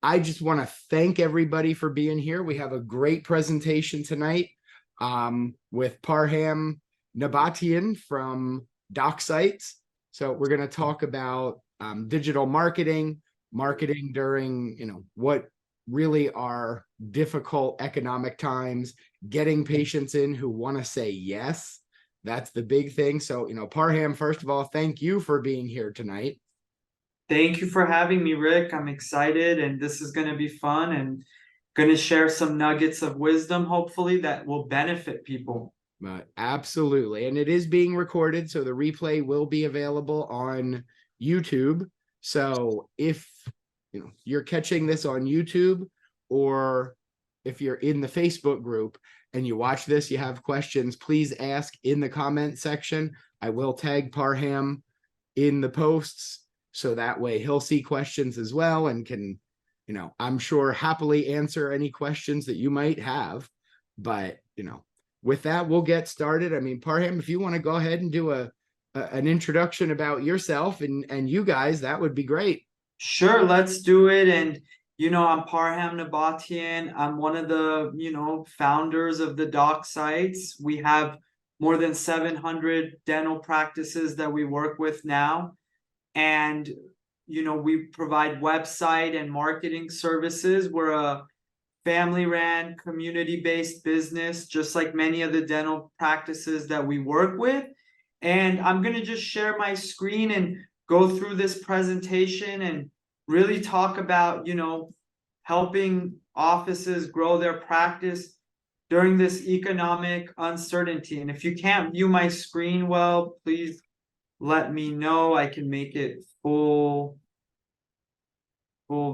I just want to thank everybody for being here. We have a great presentation tonight with Parham Nabatian from DocSites. So we're going to talk about digital marketing, marketing during, what really are difficult economic times, getting patients in who want to say yes. That's the big thing. So, Parham, first of all, thank you for being here tonight. Thank you for having me, Rick. I'm excited, and this is going to be fun and going to share some nuggets of wisdom, hopefully, that will benefit people. Absolutely. And it is being recorded, so the replay will be available on YouTube. So if you're catching this on YouTube, or if you're in the Facebook group and you watch this, you have questions, please ask in the comment section. I will tag Parham in the posts, so that way he'll see questions as well and can, I'm sure happily answer any questions that you might have. But, with that, we'll get started. I mean, Parham, if you want to go ahead and do an introduction about yourself and you guys, that would be great. Sure, let's do it. And, I'm Parham Nabatian. I'm one of the, founders of the DocSites. We have more than 700 dental practices that we work with now. And, we provide website and marketing services. We're a family-ran, community-based business, just like many of the dental practices that we work with. And I'm going to just share my screen and go through this presentation and really talk about, helping offices grow their practice during this economic uncertainty. And if you can't view my screen well, please let me know. I can make it full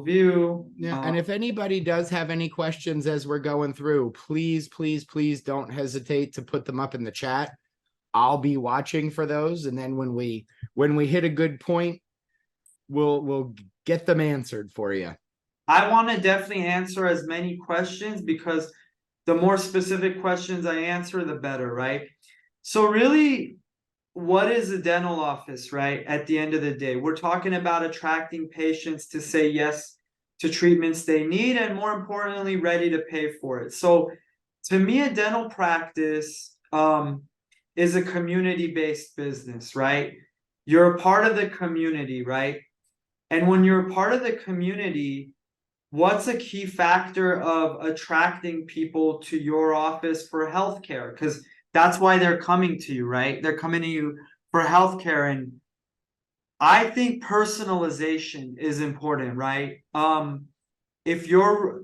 view. Yeah, and if anybody does have any questions as we're going through, please, please, please don't hesitate to put them up in the chat. I'll be watching for those, and then when we hit a good point, we'll get them answered for you. I want to definitely answer as many questions, because the more specific questions I answer, the better, right? So really, what is a dental office, right? At the end of the day, we're talking about attracting patients to say yes to treatments they need, and more importantly, ready to pay for it. So to me, a dental practice is a community-based business, right? You're a part of the community, right? And when you're a part of the community, what's a key factor of attracting people to your office for healthcare? Because that's why they're coming to you, right? They're coming to you for healthcare. And I think personalization is important, right? If you're,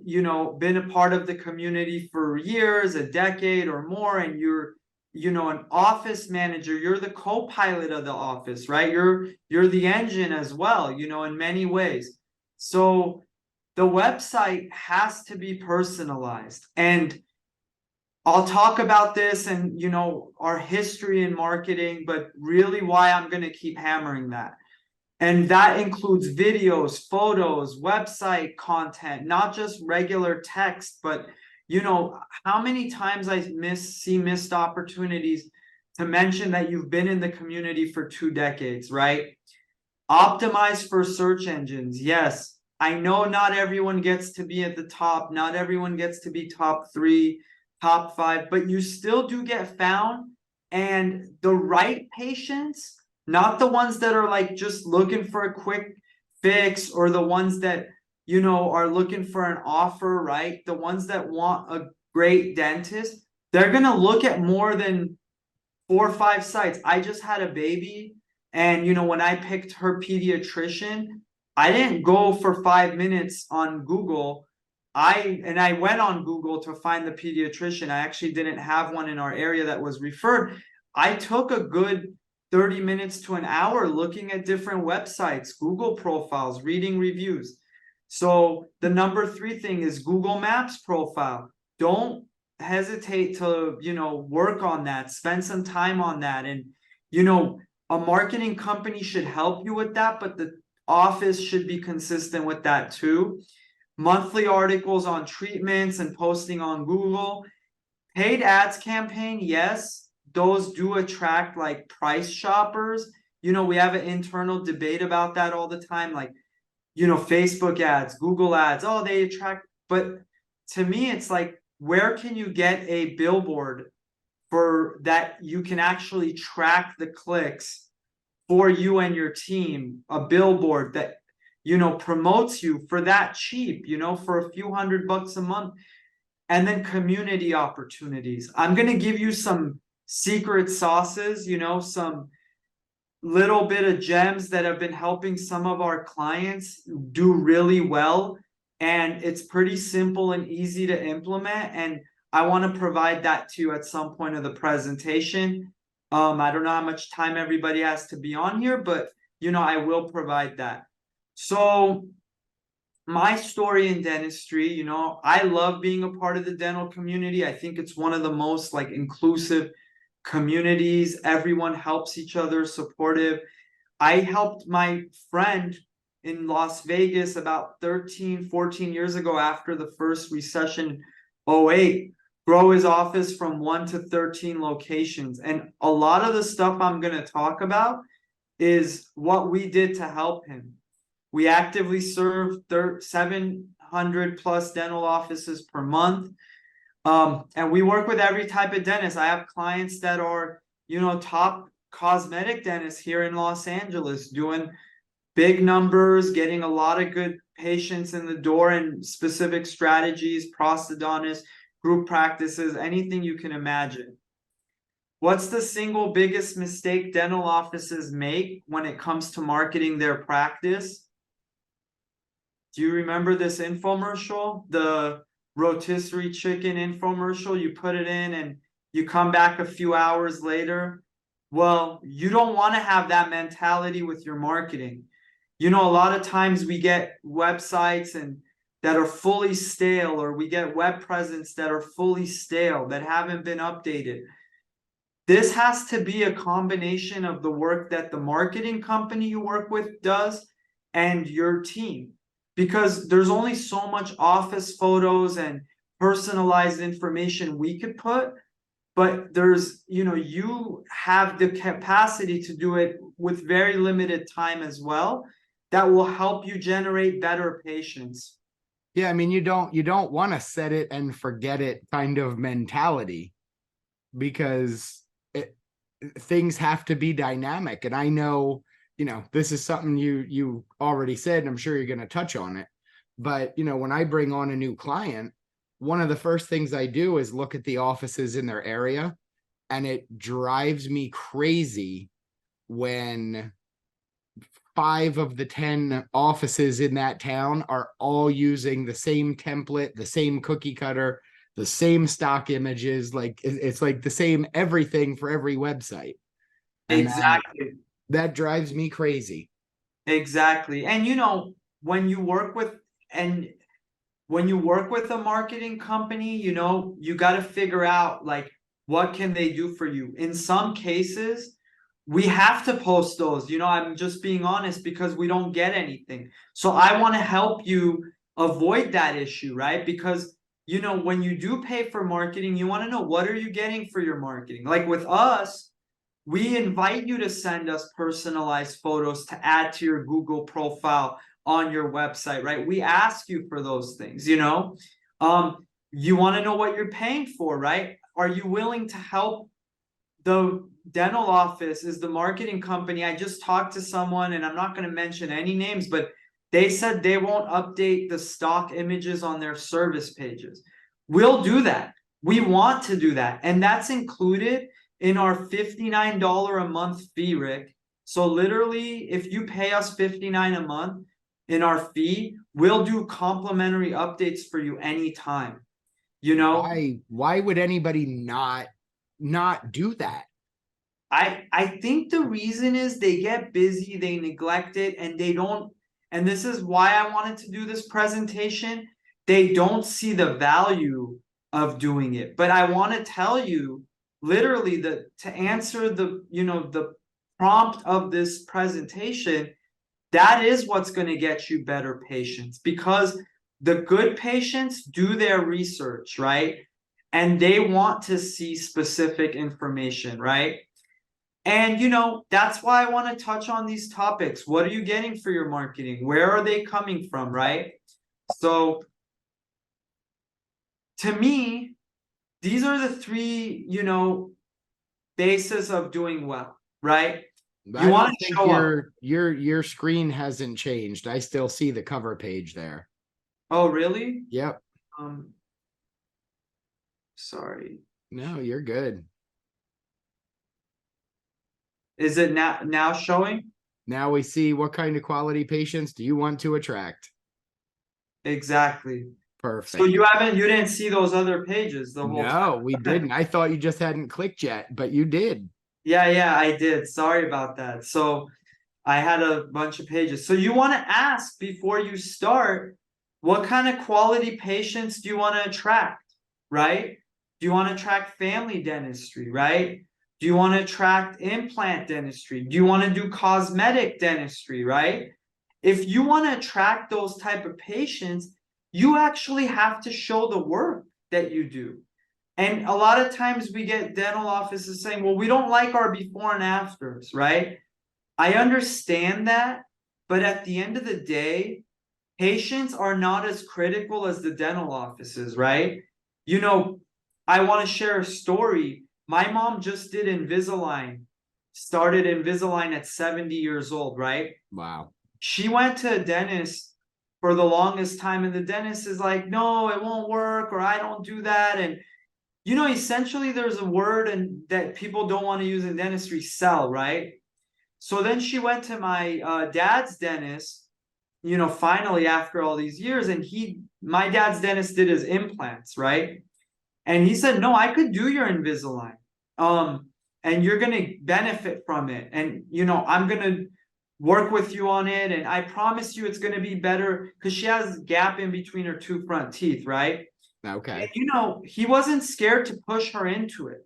been a part of the community for years, a decade or more, and you're, an office manager, you're the co-pilot of the office, right? You're the engine as well, in many ways. So the website has to be personalized. And I'll talk about this and, our history in marketing, but really why I'm going to keep hammering that. And that includes videos, photos, website content, not just regular text, but, how many times I see missed opportunities to mention that you've been in the community for 2 decades, right? Optimize for search engines. Yes, I know not everyone gets to be at the top. Not everyone gets to be top 3, top 5, but you still do get found. And the right patients, not the ones that are like just looking for a quick fix, or the ones that, are looking for an offer, right? The ones that want a great dentist, they're going to look at more than 4 or 5 sites. I just had a baby, and, when I picked her pediatrician, I didn't go for 5 minutes on Google. I went on Google to find the pediatrician. I actually didn't have one in our area that was referred. I took a good 30 minutes to an hour looking at different websites, Google profiles, reading reviews. So the number 3 thing is Google Maps profile. Don't hesitate to, work on that, spend some time on that. And, a marketing company should help you with that, but the office should be consistent with that too. Monthly articles on treatments and posting on Google. Paid ads campaign, yes, those do attract like price shoppers. We have an internal debate about that all the time. Like, Facebook ads, Google ads, oh, they attract, but to me, it's like, where can you get a billboard for that you can actually track the clicks for you and your team, a billboard that promotes you for that cheap, for a few $100 a month. And then community opportunities. I'm going to give you some secret sauces, some little bit of gems that have been helping some of our clients do really well. And it's pretty simple and easy to implement. And I want to provide that to you at some point of the presentation. I don't know how much time everybody has to be on here, but I will provide that. So my story in dentistry, I love being a part of the dental community. I think it's one of the most like inclusive communities. Everyone helps each other, supportive. I helped my friend in Las Vegas about 13, 14 years ago after the first recession, 08, grow his office from 1 to 13 locations. And a lot of the stuff I'm going to talk about is what we did to help him. We actively serve 700 plus dental offices per month. And we work with every type of dentist. I have clients that are, top cosmetic dentists here in Los Angeles doing big numbers, getting a lot of good patients in the door and specific strategies, prosthodontists, group practices, anything you can imagine. What's the single biggest mistake dental offices make when it comes to marketing their practice? Do you remember this infomercial? The rotisserie chicken infomercial? You put it in and you come back a few hours later. Well, you don't want to have that mentality with your marketing. A lot of times we get websites that are fully stale, or we get web presence that are fully stale, that haven't been updated. This has to be a combination of the work that the marketing company you work with does and your team, because there's only so much office photos and personalized information we could put, but there's, you have the capacity to do it with very limited time as well. That will help you generate better patients. Yeah, I mean, you don't want to set it and forget it kind of mentality, because things have to be dynamic. And I know, this is something you already said, and I'm sure you're going to touch on it. But, when I bring on a new client, one of the first things I do is look at the offices in their area. And it drives me crazy when 5 of the 10 offices in that town are all using the same template, the same cookie cutter, the same stock images. Like it's like the same everything for every website. And Exactly. that drives me crazy. Exactly. And when you work with a marketing company, you got to figure out like, what can they do for you? In some cases, we have to post those. I'm just being honest, because we don't get anything. So I want to help you avoid that issue, right? Because when you do pay for marketing, you want to know, what are you getting for your marketing? Like with us, we invite you to send us personalized photos to add to your Google profile on your website, right? We ask you for those things, you want to know what you're paying for, right? Are you willing to help the dental office? Is the marketing company? I just talked to someone, and I'm not going to mention any names, but they said they won't update the stock images on their service pages. We'll do that. We want to do that. And that's included in our $59 a month fee, Rick. So literally, if you pay us $59 a month in our fee, we'll do complimentary updates for you anytime. Why would anybody not do that? I think the reason is they get busy, they neglect it, and they don't, and this is why I wanted to do this presentation. They don't see the value of doing it. But I want to tell you, literally, to answer the prompt of this presentation, that is what's going to get you better patients, because the good patients do their research, right? And they want to see specific information, right? And that's why I want to touch on these topics. What are you getting for your marketing? Where are they coming from, right? So to me, these are the three, basis of doing well, right? You I want don't to think show up. your screen hasn't changed. I still see the cover page there. Oh, really? Yep. Um, sorry. No, you're good. Is it now showing? Now we see what kind of quality patients do you want to attract? Exactly. So Perfect. you didn't see those other pages the whole No, we time. didn't. I thought you just hadn't clicked yet, but you did. Yeah, I did. Sorry about that. So I had a bunch of pages. So you want to ask before you start, what kind of quality patients do you want to attract, right? Do you want to attract family dentistry, right? Do you want to attract implant dentistry? Do you want to do cosmetic dentistry, right? If you want to attract those type of patients, you actually have to show the work that you do. And a lot of times we get dental offices saying, well, we don't like our before and afters, right? I understand that, but at the end of the day, patients are not as critical as the dental offices, right? You know, I want to share a story. My mom just did Invisalign, started Invisalign at 70 years old, right? Wow. She went to a dentist for the longest time, and the dentist is like, no, it won't work, or I don't do that. And essentially there's a word and that people don't want to use in dentistry, sell, right? So then she went to my dad's dentist, finally after all these years, and my dad's dentist did his implants, right? And he said, no, I could do your Invisalign. And you're gonna benefit from it. And I'm gonna work with you on it, and I promise you it's gonna be better because she has a gap in between her two front teeth, right? Okay. And he wasn't scared to push her into it.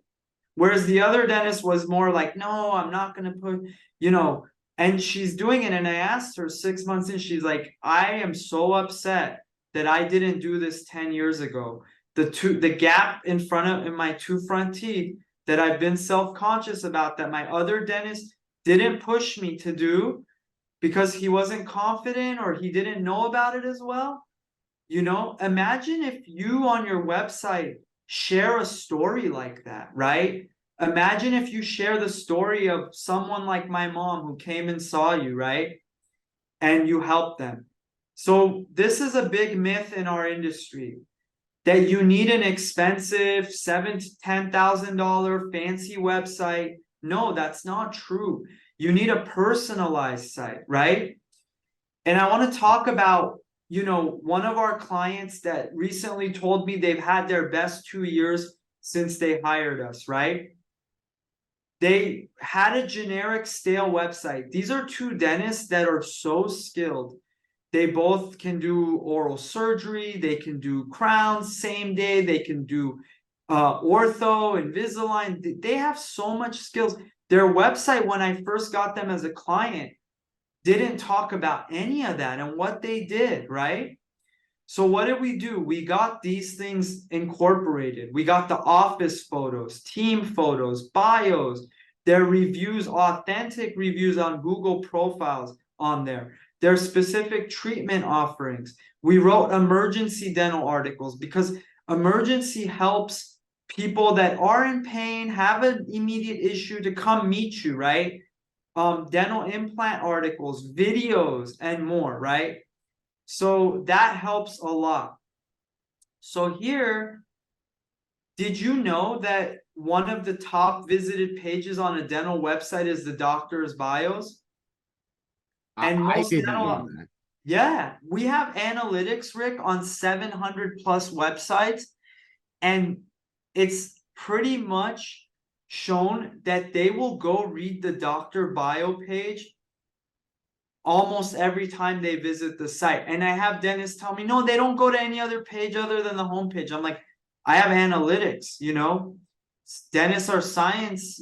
Whereas the other dentist was more like, no, I'm not going to put, and she's doing it. And I asked her 6 months in, she's like, I am so upset that I didn't do this 10 years ago. The gap in my two front teeth that I've been self-conscious about, that my other dentist didn't push me to do because he wasn't confident or he didn't know about it as well. Imagine if you on your website share a story like that, right? Imagine if you share the story of someone like my mom who came and saw you, right? And you help them. So this is a big myth in our industry that you need an expensive $7,000 to $10,000 fancy website. No, that's not true. You need a personalized site, right? And I want to talk about, one of our clients that recently told me they've had their best 2 years since they hired us, right? They had a generic stale website. These are two dentists that are so skilled. They both can do oral surgery, they can do crowns same day, they can do ortho, Invisalign. They have so much skills. Their website, when I first got them as a client, didn't talk about any of that and what they did, right? So what did we do? We got these things incorporated. We got the office photos, team photos, bios, their reviews, authentic reviews on Google profiles on there, their specific treatment offerings. We wrote emergency dental articles because emergency helps people that are in pain, have an immediate issue to come meet you, right? Dental implant articles, videos, and more, right? So that helps a lot. So here, did you know that one of the top visited pages on a dental website is the doctor's bios? And I most didn't know dental, that. yeah, we have analytics, Rick, on 700 plus websites, and it's pretty much shown that they will go read the doctor bio page almost every time they visit the site. And I have dentists tell me, no, they don't go to any other page other than the homepage. I'm like, I have analytics. Dentists are science,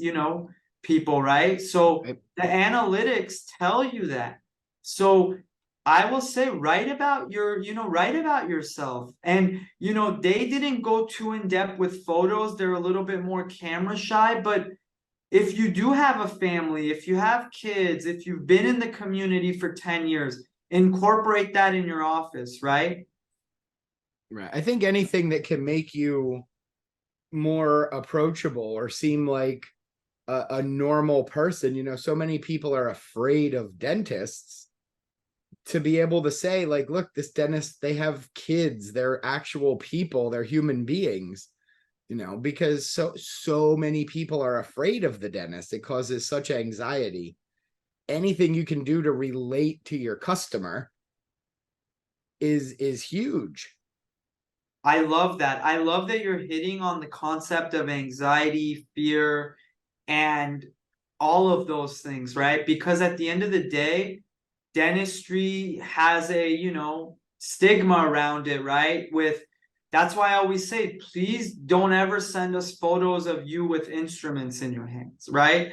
people, right? So the analytics tell you that. So I will say, write about yourself. And, they didn't go too in depth with photos. They're a little bit more camera shy, but if you do have a family, if you have kids, if you've been in the community for 10 years, incorporate that in your office, right? Right. I think anything that can make you more approachable or seem like a normal person, you know, so many people are afraid of dentists, to be able to say like, look, this dentist, they have kids, they're actual people, they're human beings, you know, because so many people are afraid of the dentist. It causes such anxiety. Anything you can do to relate to your customer is huge. I love that. I love that you're hitting on the concept of anxiety, fear, and all of those things, right? Because at the end of the day, dentistry has a, stigma around it, right? That's why I always say, please don't ever send us photos of you with instruments in your hands, right?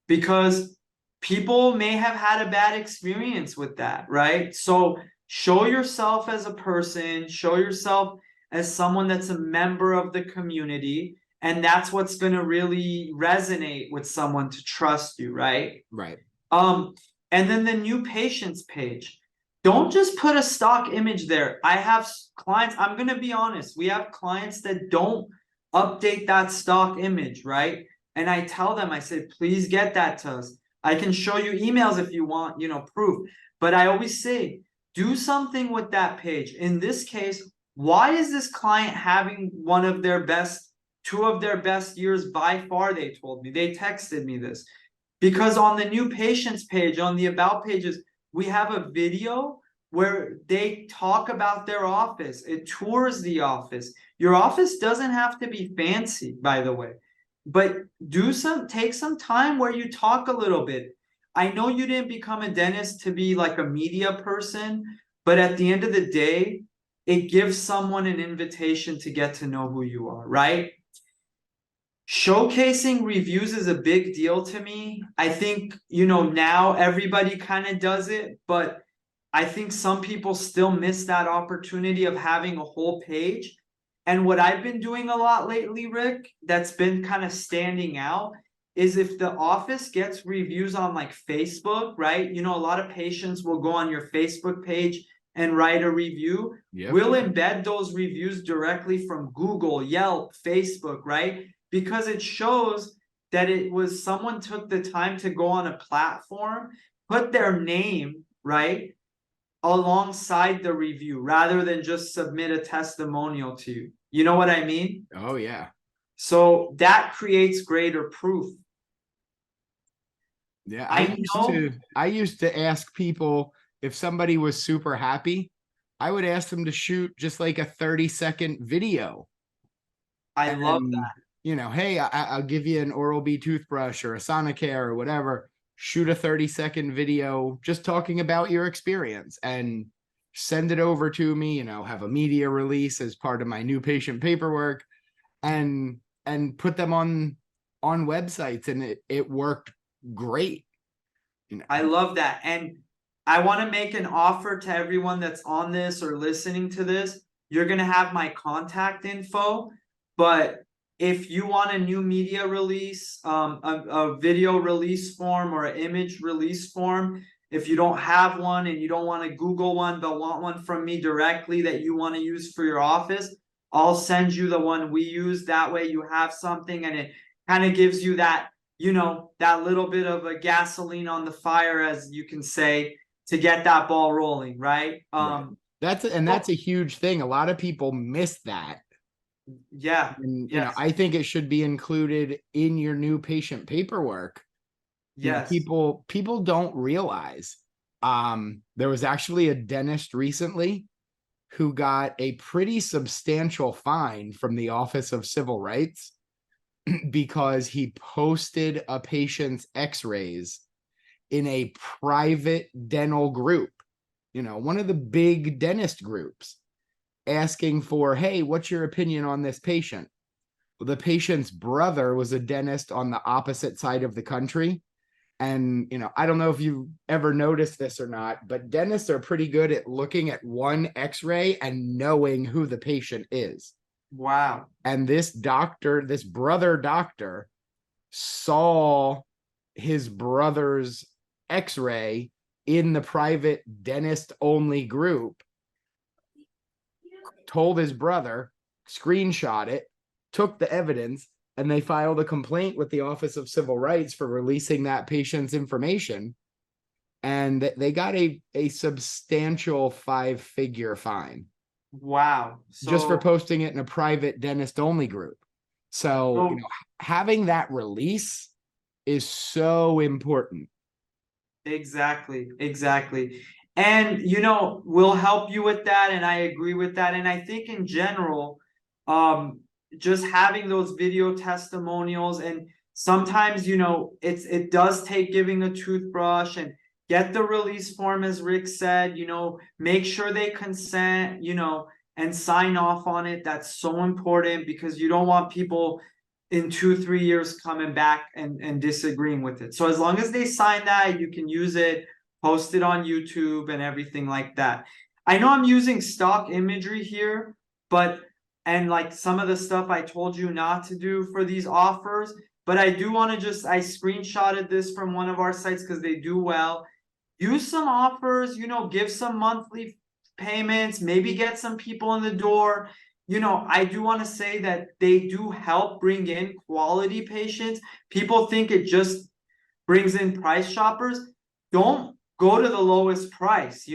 Because people may have had a bad experience with that, right? So show yourself as a person, show yourself as someone that's a member of the community, and that's what's going to really resonate with someone to trust you, right? Right. Um, and then the new patients page. Don't just put a stock image there. I have clients, I'm going to be honest, we have clients that don't update that stock image, right? And I tell them, I say, please get that to us. I can show you emails if you want, proof. But I always say, do something with that page. In this case, why is this client having two of their best years by far? They told me, they texted me this. Because on the new patients page, on the about pages, we have a video where they talk about their office. It tours the office. Your office doesn't have to be fancy, by the way, but take some time where you talk a little bit. I know you didn't become a dentist to be like a media person, but at the end of the day, it gives someone an invitation to get to know who you are, right? Showcasing reviews is a big deal to me. I think, now everybody kind of does it, but I think some people still miss that opportunity of having a whole page. And what I've been doing a lot lately, Rick, that's been kind of standing out is if the office gets reviews on like Facebook, right? A lot of patients will go on your Facebook page and write a review. Yep. We'll embed those reviews directly from Google, Yelp, Facebook, right? Because it shows that it was someone took the time to go on a platform, put their name, right, alongside the review rather than just submit a testimonial to you. You know what I mean? Oh yeah. So that creates greater proof. Yeah, know. I used to ask people if somebody was super happy, I would ask them to shoot just like a 30-second video. I love And, that. hey, I'll give you an Oral-B toothbrush or a Sonicare or whatever. Shoot a 30-second video just talking about your experience and send it over to me, have a media release as part of my new patient paperwork and put them on websites, and it worked great. I love that. And I want to make an offer to everyone that's on this or listening to this. You're going to have my contact info, but if you want a new media release, a video release form or an image release form, if you don't have one and you don't want to Google one, but want one from me directly that you want to use for your office, I'll send you the one we use. That way you have something and it kind of gives you that, that little bit of a gasoline on the fire, as you can say, to get that ball rolling, right? Right. That's a huge thing. A lot of people miss that. Yeah. And, Yes. I think it should be included in your new patient paperwork. Yes. People don't realize. There was actually a dentist recently who got a pretty substantial fine from the Office of Civil Rights because he posted a patient's x-rays in a private dental group, one of the big dentist groups, asking for, hey, what's your opinion on this patient? Well, the patient's brother was a dentist on the opposite side of the country. And, I don't know if you've ever noticed this or not, but dentists are pretty good at looking at one x-ray and knowing who the patient is. Wow. And this brother doctor, saw his brother's x-ray in the private dentist only group, told his brother, screenshot it, took the evidence, and they filed a complaint with the Office of Civil Rights for releasing that patient's information. And they got a substantial 5-figure fine. Wow. Just for So, posting it in a private dentist only group. So, having that release is so important. exactly, exactly. And we'll help you with that, and I agree with that. And I think in general, just having those video testimonials, and sometimes, it does take giving a toothbrush, and get the release form, as Rick said, make sure they consent, and sign off on it. That's so important, because you don't want people in 2-3 years coming back and disagreeing with it. So as long as they sign that, you can use it, post it on YouTube and everything like that. I know I'm using stock imagery here, but and like some of the stuff I told you not to do for these offers, but I do want to I screenshotted this from one of our sites because they do well. Use some offers, give some monthly payments, maybe get some people in the door. I do want to say that they do help bring in quality patients. People think it just brings in price shoppers. Don't go to the lowest price,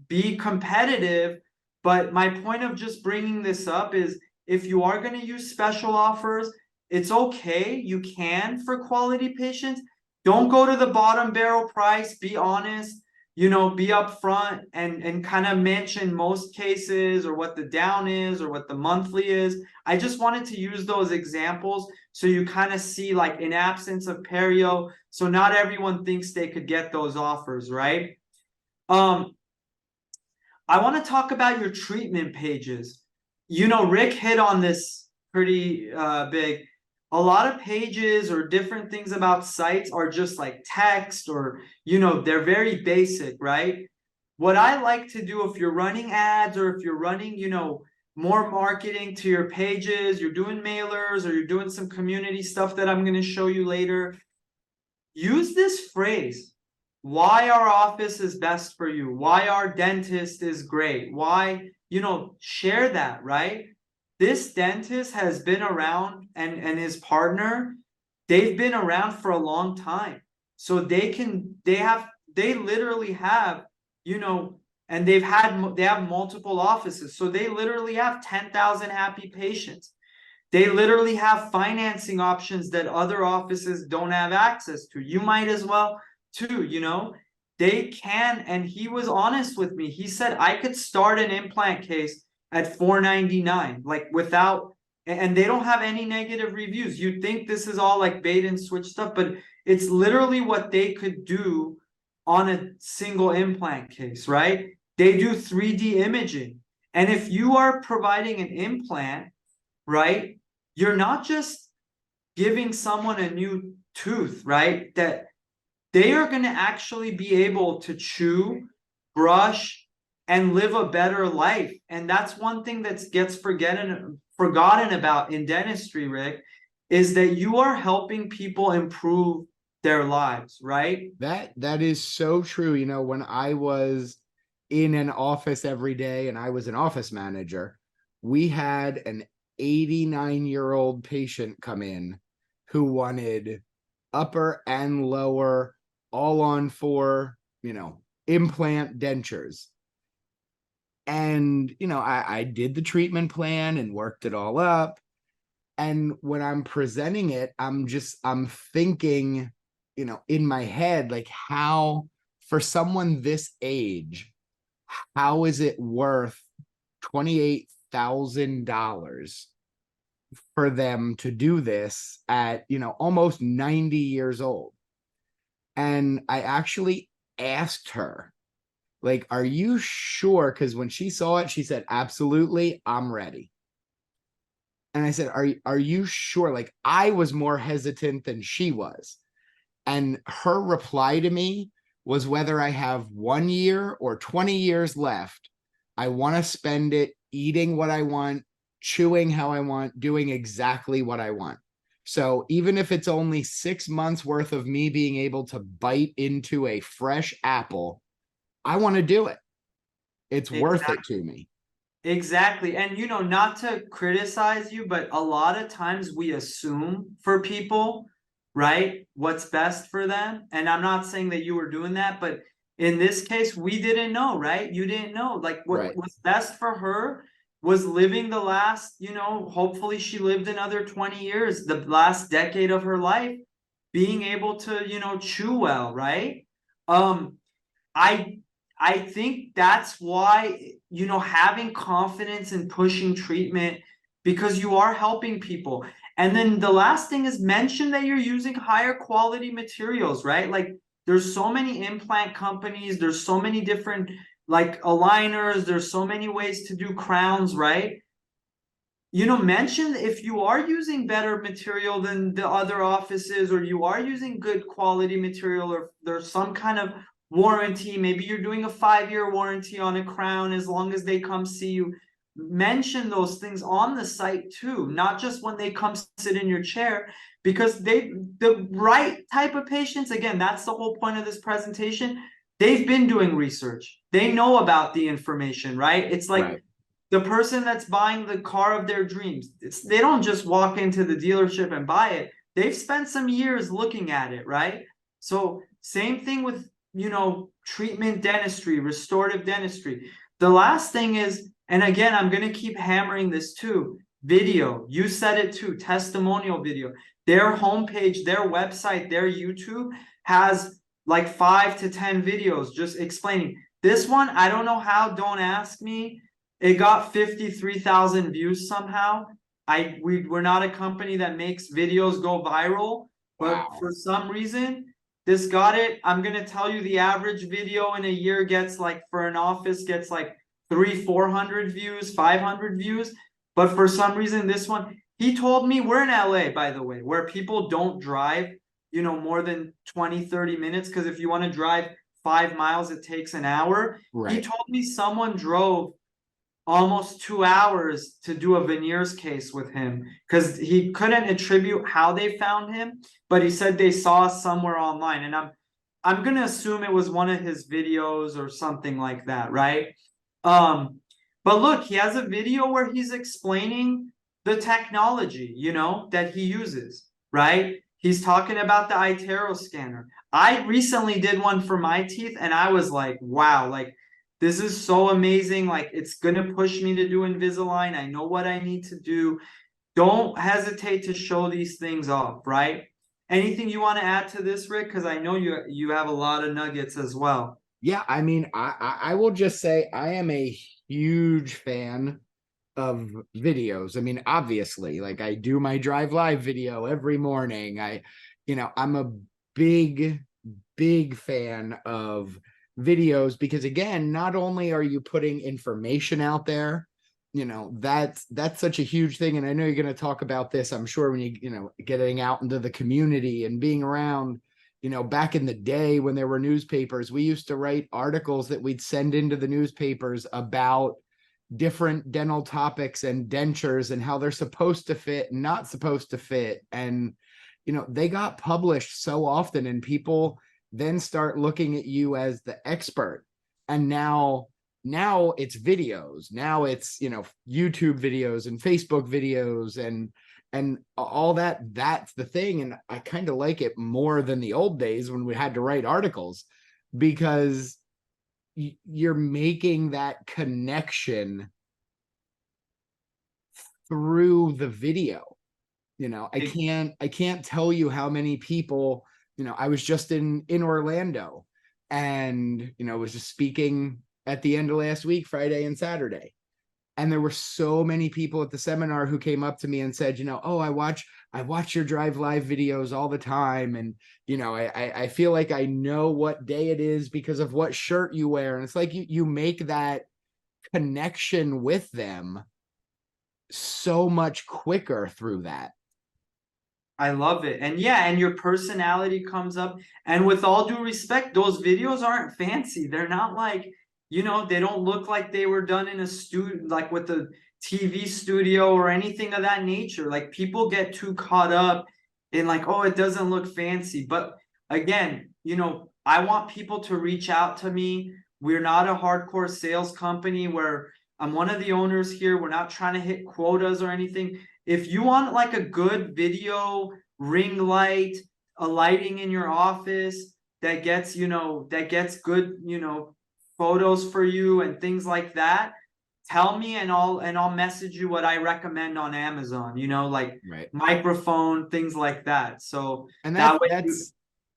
be competitive. But my point of just bringing this up is, if you are going to use special offers, it's okay. You can for quality patients. Don't go to the bottom barrel price. Be honest, be upfront and kind of mention most cases, or what the down is, or what the monthly is. I just wanted to use those examples so you kind of see, like, in absence of perio, so not everyone thinks they could get those offers, right? I want to talk about your treatment pages. Rick hit on this pretty big. A lot of pages or different things about sites are just like text, or, they're very basic, right? What I like to do, if you're running ads, or if you're running, more marketing to your pages, you're doing mailers, or you're doing some community stuff that I'm going to show you later, use this phrase: why our office is best for you, why our dentist is great, why, share that, right? This dentist has been around, and his partner, they've been around for a long time. So they literally have, and they have multiple offices. So they literally have 10,000 happy patients. They literally have financing options that other offices don't have access to. You might as well too, They can, and he was honest with me. He said I could start an implant case at $499, like, without, and they don't have any negative reviews. You'd think this is all like bait and switch stuff, but it's literally what they could do on a single implant case, right? They do 3D imaging. And if you are providing an implant, right, you're not just giving someone a new tooth, right? That they are going to actually be able to chew, brush, and live a better life. And that's one thing that gets forgotten about in dentistry, Rick, is that you are helping people improve their lives, right? That is so true. When I was in an office every day and I was an office manager, we had an 89-year-old patient come in who wanted upper and lower, all on 4, implant dentures. And, I did the treatment plan and worked it all up. And when I'm presenting it, I'm thinking, in my head, like, how, for someone this age, how is it worth $28,000 for them to do this at, almost 90 years old? And I actually asked her, like, are you sure? Because when she saw it, she said, absolutely, I'm ready. And I said, are you sure? Like, I was more hesitant than she was. And her reply to me was, whether I have 1 year or 20 years left, I want to spend it eating what I want, chewing how I want, doing exactly what I want. So even if it's only 6 months worth of me being able to bite into a fresh apple, I want to do it. It's worth it to me. Exactly. And not to criticize you, but a lot of times we assume for people, right, what's best for them. And I'm not saying that you were doing that, but in this case, we didn't know, right? You didn't know. Like what was best for her was living the last, hopefully she lived another 20 years, the last decade of her life, being able to, chew well, right? I I think that's why, having confidence in pushing treatment, because you are helping people. And then the last thing is mention that you're using higher quality materials, right? Like there's so many implant companies, there's so many different like aligners, there's so many ways to do crowns, right? Mention if you are using better material than the other offices, or you are using good quality material, or there's some kind of warranty. Maybe you're doing a 5-year warranty on a crown as long as they come see you. Mention those things on the site too, not just when they come sit in your chair, because the right type of patients, again, that's the whole point of this presentation. They've been doing research. They know about the information, right? It's like the person that's buying the car of their dreams. They don't just walk into the dealership and buy it. They've spent some years looking at it, right? So same thing with, treatment dentistry, restorative dentistry. The last thing is, and again, I'm going to keep hammering this too, video. You said it too, testimonial video. Their homepage, their website, their YouTube has like 5 to 10 videos just explaining. This one, I don't know how, don't ask me. It got 53,000 views somehow. We're not a company that makes videos go viral, but for some reason, this got it. I'm gonna tell you the average video in a year gets like, for an office, gets like 300-400 views, 500 views. But for some reason, this one, he told me, we're in LA, by the way, where people don't drive, more than 20-30 minutes. Because if you want to drive 5 miles, it takes an hour. He told me someone drove almost 2 hours to do a veneers case with him, because he couldn't attribute how they found him, but he said they saw somewhere online. And I'm gonna assume it was one of his videos or something like that, right? But look, he has a video where he's explaining the technology, that he uses, right? He's talking about the iTero scanner. I recently did one for my teeth and I was like, wow, like this is so amazing. Like it's gonna push me to do Invisalign. I know what I need to do. Don't hesitate to show these things off, right? Anything you want to add to this, Rick? Because I know you have a lot of nuggets as well. Yeah, I mean, I will just say I am a huge fan of videos. I mean, obviously, like I do my Drive Live video every morning. I'm a big fan of videos because again, not only are you putting information out there, that's such a huge thing. And I know you're going to talk about this, I'm sure, when getting out into the community and being around. Back in the day when there were newspapers, we used to write articles that we'd send into the newspapers about different dental topics and dentures and how they're supposed to fit and not supposed to fit. And, they got published so often, and people then start looking at you as the expert. And now it's videos. Now it's, YouTube videos and Facebook videos and all that. That's the thing. And I kind of like it more than the old days when we had to write articles, because you're making that connection through the video. I can't tell you how many people, I was just in Orlando and, was just speaking at the end of last week, Friday and Saturday. And there were so many people at the seminar who came up to me and said, oh, I watch your Drive Live videos all the time. And, I feel like I know what day it is because of what shirt you wear. And it's like you make that connection with them so much quicker through that. I love it. And yeah, and your personality comes up. And with all due respect, those videos aren't fancy. They're not like, they don't look like they were done in a studio, like with the TV studio or anything of that nature. Like people get too caught up in like, oh, it doesn't look fancy. But again, you know, I want people to reach out to me. We're not a hardcore sales company where I'm one of the owners here. We're not trying to hit quotas or anything. If you want like a good video, ring light, a lighting in your office that gets, you know, that gets good, you know, photos for you and things like that, tell me and I'll message you what I recommend on Amazon, you know, like Right. microphone, things like that. So And that way you,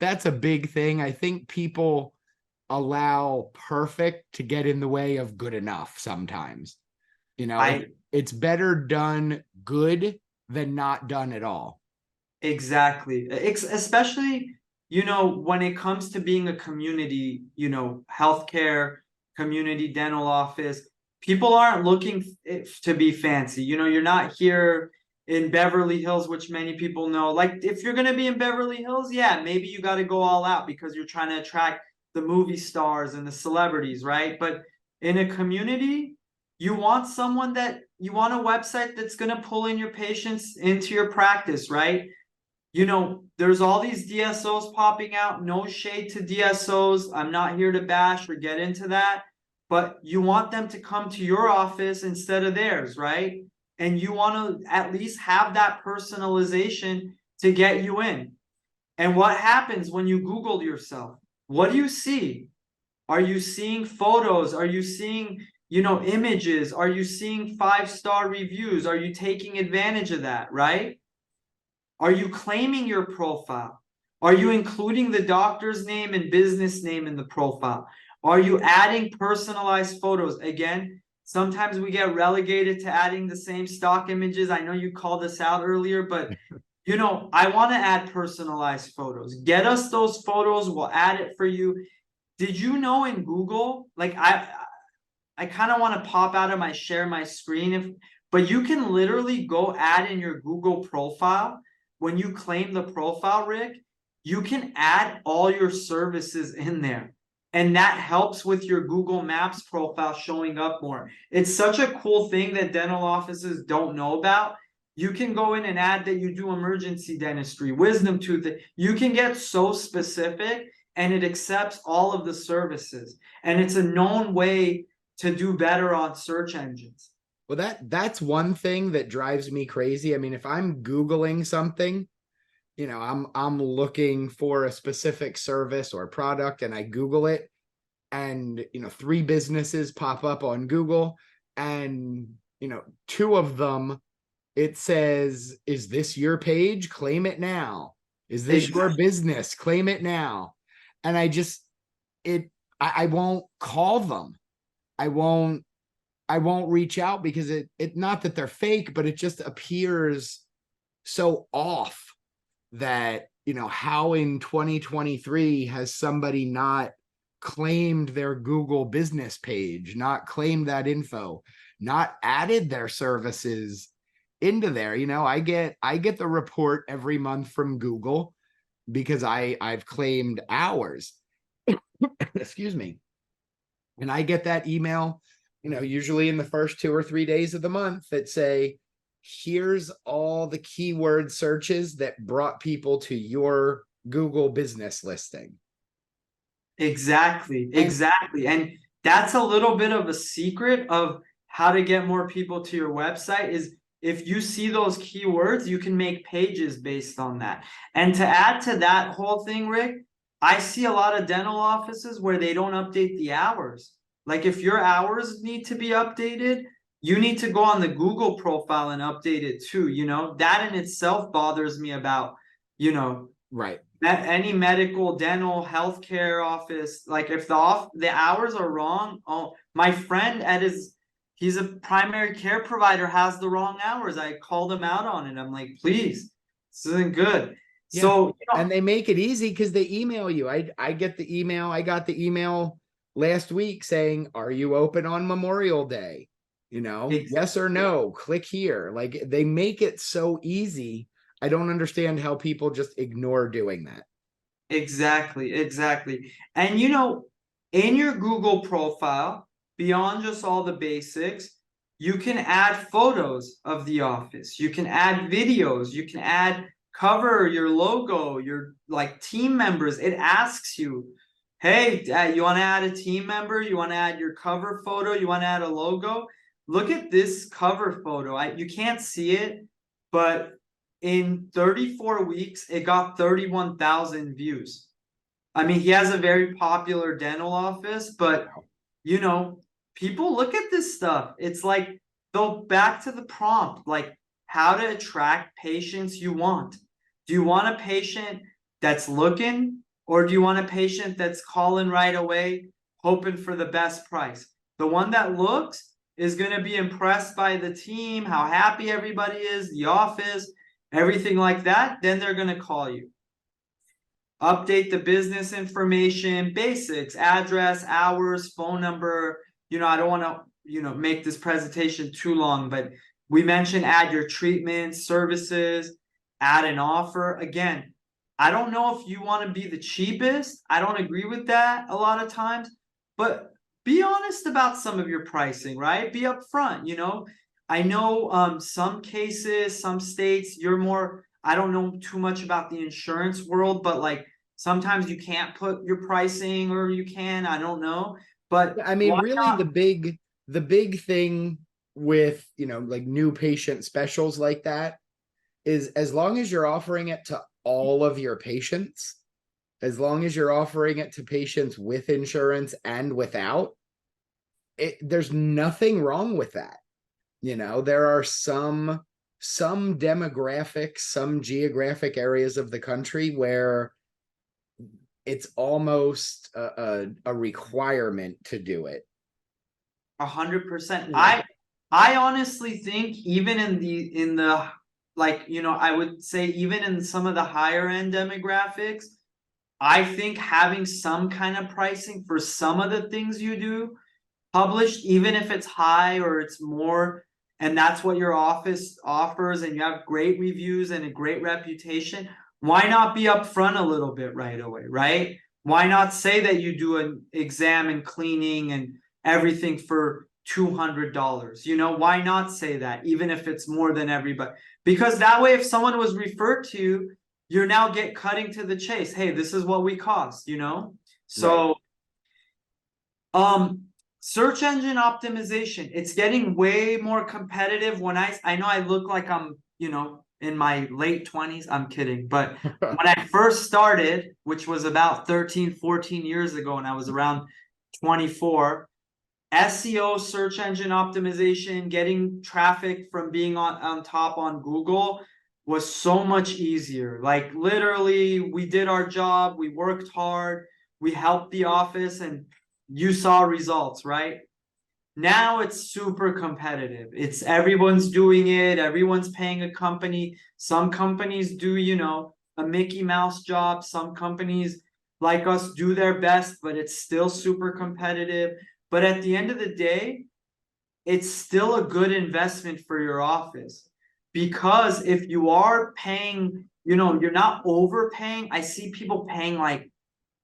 that's a big thing. I think people allow perfect to get in the way of good enough sometimes. You know, I it's better done good than not done at all. exactly. Especially, you know, when it comes to being a community, you know, healthcare, community dental office, people aren't looking to be fancy. You know, you're not here in Beverly Hills, which many people know. Like, if you're going to be in Beverly Hills, yeah, maybe you got to go all out because you're trying to attract the movie stars and the celebrities, right? But in a community, you want someone that you want a website that's going to pull in your patients into your practice, right? You know, there's all these DSOs popping out. No shade to DSOs. I'm not here to bash or get into that, but you want them to come to your office instead of theirs, right? And you want to at least have that personalization to get you in. And what happens when you Google yourself? What do you see? Are you seeing photos? Are you seeing, you know, images? Are you seeing 5-star reviews? Are you taking advantage of that, right? Are you claiming your profile? Are you including the doctor's name and business name in the profile? Are you adding personalized photos? Again, sometimes we get relegated to adding the same stock images. I know you called this out earlier, but you know, I want to add personalized photos. Get us those photos, we'll add it for you. Did you know in Google, like I kind of want to pop out of my share my screen if but you can literally go add in your Google profile when you claim the profile, Rick, you can add all your services in there. And that helps with your Google Maps profile showing up more. It's such a cool thing that dental offices don't know about. You can go in and add that you do emergency dentistry, wisdom tooth. You can get so specific and it accepts all of the services. And it's a known way to do better on search engines. Well, that's one thing that drives me crazy. I mean, if I'm Googling something, you know, I'm looking for a specific service or product and I Google it and, you know, 3 businesses pop up on Google and, you know, 2 of them, it says, is this your page? Claim it now. Is this your business? Claim it now. And I won't call them. I won't reach out because it not that they're fake, but it just appears so off that, you know, how in 2023 has somebody not claimed their Google business page, not claimed that info, not added their services into there? You know, I get the report every month from Google because I've claimed hours. Excuse me. And I get that email, you know, usually in the first 2 or 3 days of the month that say, here's all the keyword searches that brought people to your Google business listing. Exactly. And that's a little bit of a secret of how to get more people to your website is if you see those keywords, you can make pages based on that. And to add to that whole thing, Rick, I see a lot of dental offices where they don't update the hours. Like if your hours need to be updated, you need to go on the Google profile and update it too. You know, that in itself bothers me about, you know, right. Any medical, dental, healthcare office. Like if the hours are wrong, oh, my friend he's a primary care provider, has the wrong hours. I called him out on it. I'm like, please, this isn't good. Yeah. So, you know, and they make it easy because they email you. I get the email. I got the email last week saying, are you open on Memorial Day? You know, yes or no, click here. Like they make it so easy. I don't understand how people just ignore doing that. Exactly. And you know, in your Google profile, beyond just all the basics, you can add photos of the office, you can add videos, you can add cover your logo, your like team members. It asks you, hey, you want to add a team member, you want to add your cover photo, you want to add a logo. Look at this cover photo. You can't see it, but in 34 weeks it got 31,000 views. I mean, he has a very popular dental office, but you know, people look at this stuff. It's like, go back to the prompt, like how to attract patients you want. Do you want a patient that's looking, or do you want a patient that's calling right away, hoping for the best price? The one that looks is going to be impressed by the team, how happy everybody is, the office, everything like that. Then they're going to call you. Update the business information, basics, address, hours, phone number. I don't want to, make this presentation too long, but we mentioned add your treatments, services, add an offer. Again, I don't know if you want to be the cheapest. I don't agree with that a lot of times, but be honest about some of your pricing, right? Be upfront, I know some cases, some states, you're more, I don't know too much about the insurance world, but like sometimes you can't put your pricing, or you can, I don't know. But I mean, why really not? the big thing with, like new patient specials like that is, as long as you're offering it to all of your patients, as long as you're offering it to patients with insurance and without, there's nothing wrong with that. There are some demographics, some geographic areas of the country where it's almost a requirement to do it. 100%. Yeah. I honestly think even in the like, I would say even in some of the higher end demographics, I think having some kind of pricing for some of the things you do published, even if it's high or it's more, and that's what your office offers, and you have great reviews and a great reputation, why not be upfront a little bit right away, right? Why not say that you do an exam and cleaning and everything for $200? Why not say that, even if it's more than everybody? Because that way, if someone was referred to you, you're now cutting to the chase. Hey, this is what we cost, So, search engine optimization, it's getting way more competitive. When I know I look like I'm, in my late 20s. I'm kidding. But when I first started, which was about 13, 14 years ago, and I was around 24, SEO, search engine optimization, getting traffic from being on top on Google was so much easier. Like literally, we did our job, we worked hard, we helped the office, and you saw results, right? Now it's super competitive. It's everyone's doing it, everyone's paying a company. Some companies do, a Mickey Mouse job. Some companies like us do their best, but it's still super competitive. But at the end of the day, it's still a good investment for your office, because if you are paying, you're not overpaying. I see people paying like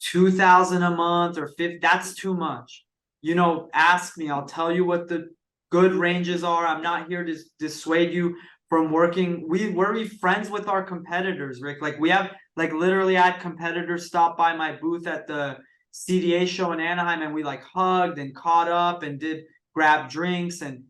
2,000 a month or 50. That's too much. Ask me, I'll tell you what the good ranges are. I'm not here to dissuade you from working. We're friends with our competitors, Rick. Like we have, like literally I had competitors stop by my booth at the CDA show in Anaheim, and we like hugged and caught up and did grab drinks. And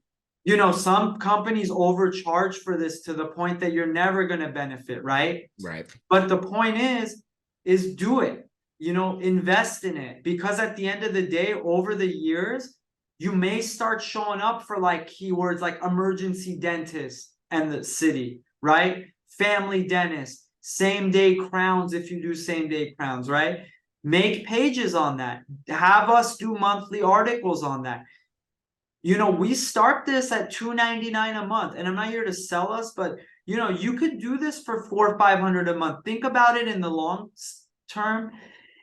some companies overcharge for this to the point that you're never going to benefit, right? Right. But the point is do it. Invest in it, because at the end of the day, over the years, you may start showing up for like keywords like emergency dentist and the city, right? Family dentist, same day crowns if you do same day crowns, right? Make pages on that. Have us do monthly articles on that. We start this at $2.99 a month, and I'm not here to sell us, but you could do this for $400 or $500 a month. Think about it in the long term.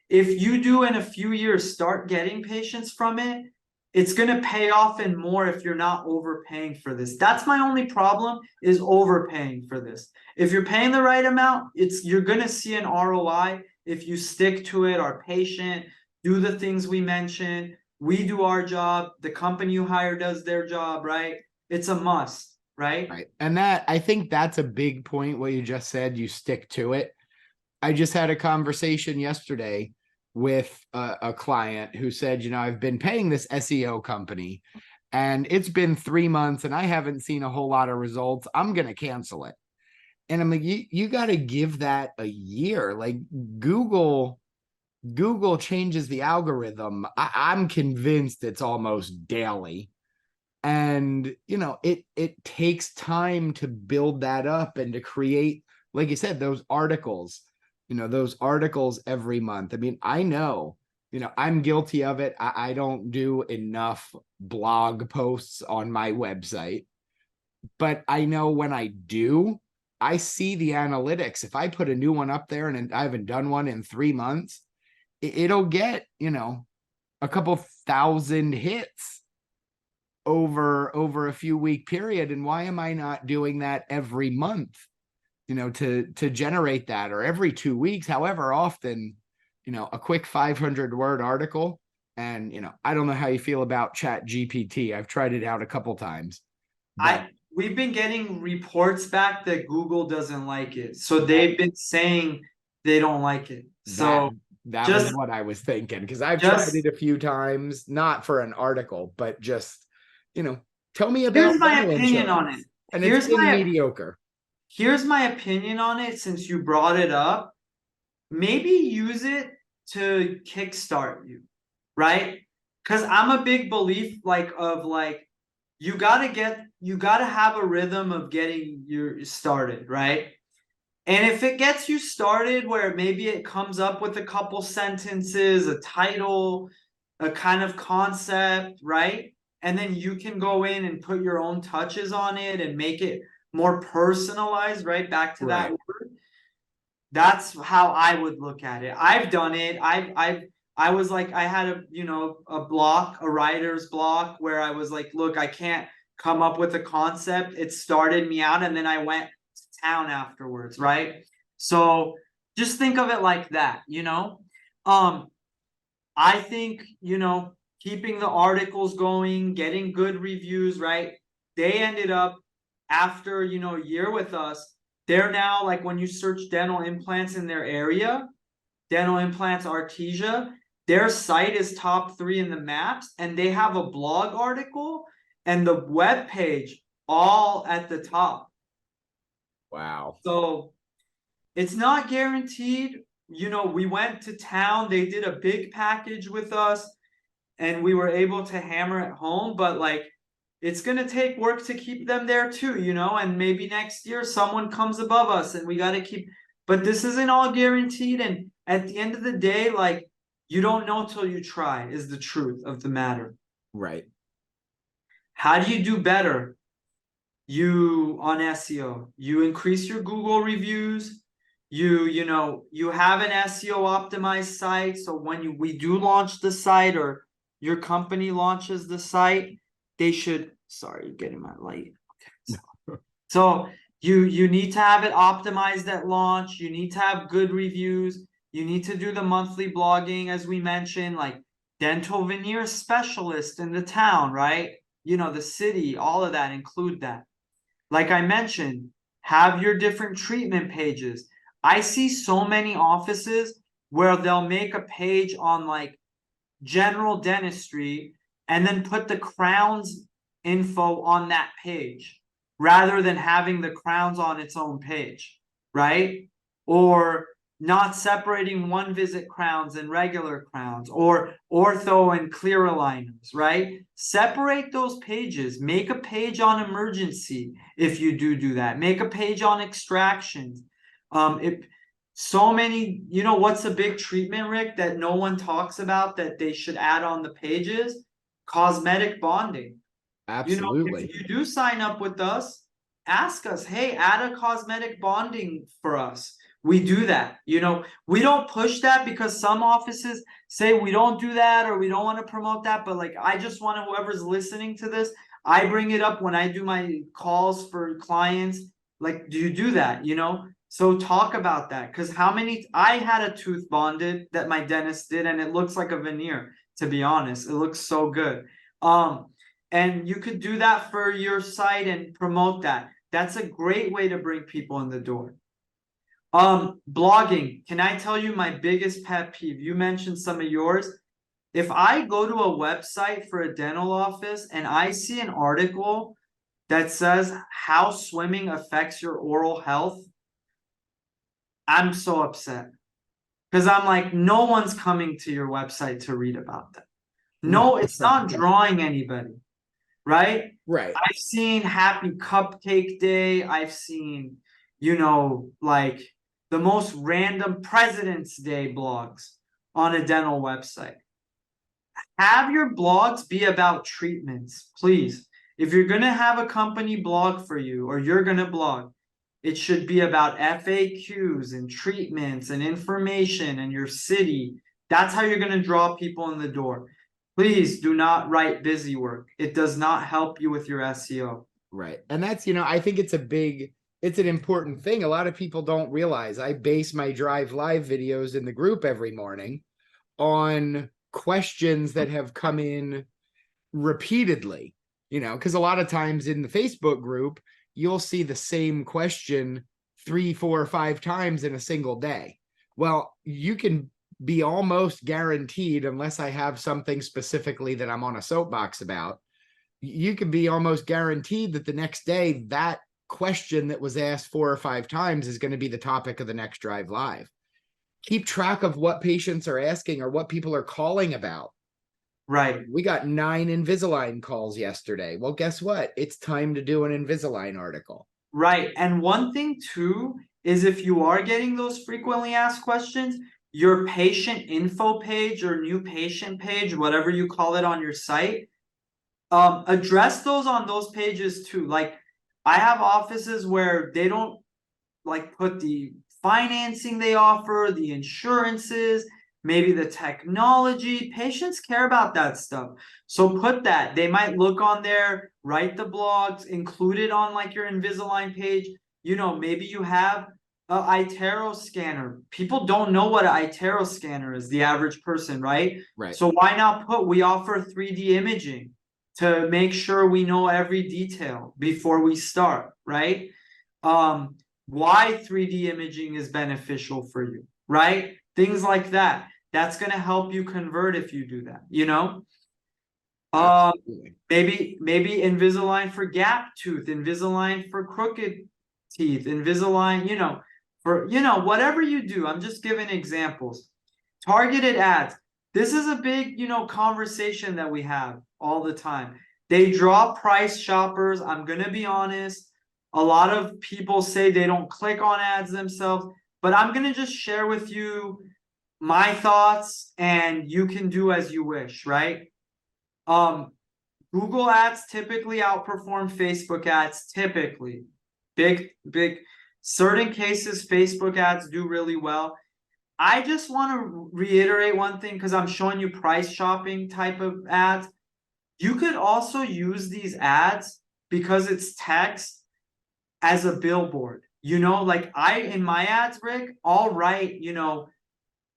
If you do in a few years start getting patients from it, it's going to pay off and more if you're not overpaying for this. That's my only problem, is overpaying for this. If you're paying the right amount, you're going to see an ROI if you stick to it, are patient, do the things we mentioned. We do our job. The company you hire does their job, right? it's a must, right? Right. And that, I think that's a big point. What you just said, you stick to it. I just had a conversation yesterday with a client who said, I've been paying this SEO company and it's been 3 months and I haven't seen a whole lot of results. I'm going to cancel it. And I'm like, you got to give that a year. Like Google changes the algorithm. I'm convinced it's almost daily. And it takes time to build that up and to create, like you said, those articles, every month. I mean, I know, I'm guilty of it. I don't do enough blog posts on my website, but I know when I do, I see the analytics. If I put a new one up there and I haven't done one in 3 months, it'll get, a couple thousand hits over a few week period. And why am I not doing that every month, to generate that, or every 2 weeks, however often, a quick 500-word article. And, I don't know how you feel about Chat GPT. I've tried it out a couple times, but We've been getting reports back that Google doesn't like it. So they've been saying they don't like it. So that was just what I was thinking, because I've tried just it a few times, not for an article, but just, tell me about here's my dental opinion on it. insurance. And it's Here's been my mediocre. here's my opinion on it since you brought it up. Maybe use it to kickstart you, right? Because I'm a big belief like you gotta have a rhythm of getting you started, right? And if it gets you started where maybe it comes up with a couple sentences, a title, a kind of concept, right? And then you can go in and put your own touches on it and make it more personalized, right? Back to that Right. word. That's how I would look at it. I've done it. I was like, I had a block, a writer's block where I was like, look, I can't come up with a concept. It started me out and then I went to town afterwards, right? So just think of it like that, I think, keeping the articles going, getting good reviews, right? They ended up after, a year with us, they're now like when you search dental implants in their area, dental implants Artesia, their site is top 3 in the maps and they have a blog article and the web page all at the top. Wow. So it's not guaranteed. We went to town, they did a big package with us and we were able to hammer it home, but like it's going to take work to keep them there too, and maybe next year someone comes above us and we got to keep, but this isn't all guaranteed. And at the end of the day, like you don't know till you try is the truth of the matter. Right. How do you do better? You on SEO, you increase your Google reviews, you have an SEO optimized site. So when we do launch the site or your company launches the site, they should, sorry, getting my light. Okay. So you need to have it optimized at launch. You need to have good reviews. You need to do the monthly blogging, as we mentioned, like dental veneer specialist in the town, right? The city, all of that, include that. Like I mentioned, have your different treatment pages. I see so many offices where they'll make a page on like general dentistry and then put the crowns info on that page rather than having the crowns on its own page, right? Or not separating one visit crowns and regular crowns, or ortho and clear aligners, right? Separate those pages. Make a page on emergency if you do that. Make a page on extractions. If so many, what's a big treatment, Rick, that no one talks about that they should add on the pages? Cosmetic bonding. Absolutely. If you do sign up with us, ask us, hey, add a cosmetic bonding for us. We do that. We don't push that because some offices say we don't do that or we don't want to promote that. But like, I just want whoever's listening to this, I bring it up when I do my calls for clients. Like, do you do that? So talk about that. Because I had a tooth bonded that my dentist did, and it looks like a veneer, to be honest. It looks so good. And you could do that for your site and promote that. That's a great way to bring people in the door. Blogging. Can I tell you my biggest pet peeve? You mentioned some of yours. If I go to a website for a dental office and I see an article that says how swimming affects your oral health, I'm so upset. Because I'm like, no one's coming to your website to read about that. No, it's not drawing anybody, right? Right. I've seen Happy Cupcake Day. I've seen, like the most random President's Day blogs on a dental website. Have your blogs be about treatments, please. If you're going to have a company blog for you, or you're going to blog, it should be about FAQs and treatments and information and your city. That's how you're going to draw people in the door. Please do not write busy work. It does not help you with your SEO. Right. And that's, I think it's an important thing. A lot of people don't realize I base my Drive Live videos in the group every morning on questions that have come in repeatedly, because a lot of times in the Facebook group, you'll see the same question 3, 4, or 5 times in a single day. Well, you can be almost guaranteed, unless I have something specifically that I'm on a soapbox about, you can be almost guaranteed that the next day that question that was asked 4 or 5 times is going to be the topic of the next Drive Live. Keep track of what patients are asking or what people are calling about. Right. We got 9 Invisalign calls yesterday. Well, guess what? It's time to do an Invisalign article. Right. And one thing too is, if you are getting those frequently asked questions, your patient info page or new patient page, whatever you call it on your site, address those on those pages too. Like, I have offices where they don't put the financing they offer, the insurances, maybe the technology. Patients care about that stuff. So put that. They might look on there, write the blogs, include it on your Invisalign page. Maybe you have a iTero scanner. People don't know what an iTero scanner is, the average person, right? Right. So why not we offer 3D imaging to make sure we know every detail before we start, right? Why 3D imaging is beneficial for you, right? Things like that. That's going to help you convert if you do that, Maybe Invisalign for gap tooth, Invisalign for crooked teeth, Invisalign, for, whatever you do. I'm just giving examples. Targeted ads. This is a big, conversation that we have all the time. They draw price shoppers. I'm going to be honest. A lot of people say they don't click on ads themselves, but I'm going to just share with you my thoughts, and you can do as you wish, right? Google ads typically outperform Facebook ads, typically. Big, certain cases, Facebook ads do really well. I just want to reiterate one thing, because I'm showing you price shopping type of ads. You could also use these ads, because it's text, as a billboard. In my ads, Rick, I'll write,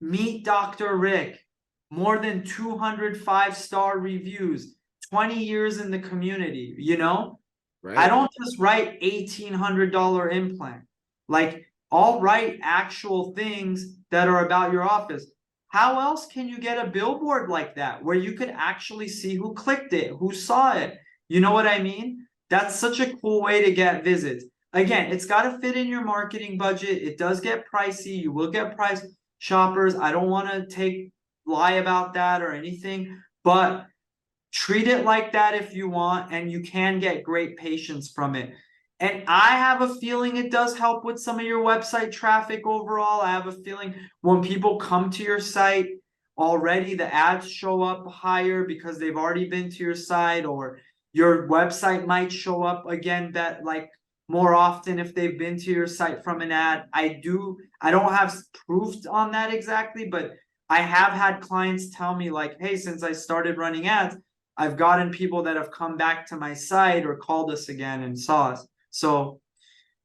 meet Dr. Rick, more than 200 5-star reviews, 20 years in the community, Right. I don't just write $1,800 implant. I'll write actual things that are about your office. How else can you get a billboard like that, where you could actually see who clicked it, who saw it? You know what I mean? That's such a cool way to get visits. Again, it's got to fit in your marketing budget. It does get pricey. You will get price shoppers. I don't want to lie about that or anything, but treat it like that if you want, and you can get great patients from it. And I have a feeling it does help with some of your website traffic overall. I have a feeling when people come to your site already, the ads show up higher because they've already been to your site, or your website might show up again that more often if they've been to your site from an ad. I don't have proof on that exactly, but I have had clients tell me hey, since I started running ads, I've gotten people that have come back to my site or called us again and saw us. So,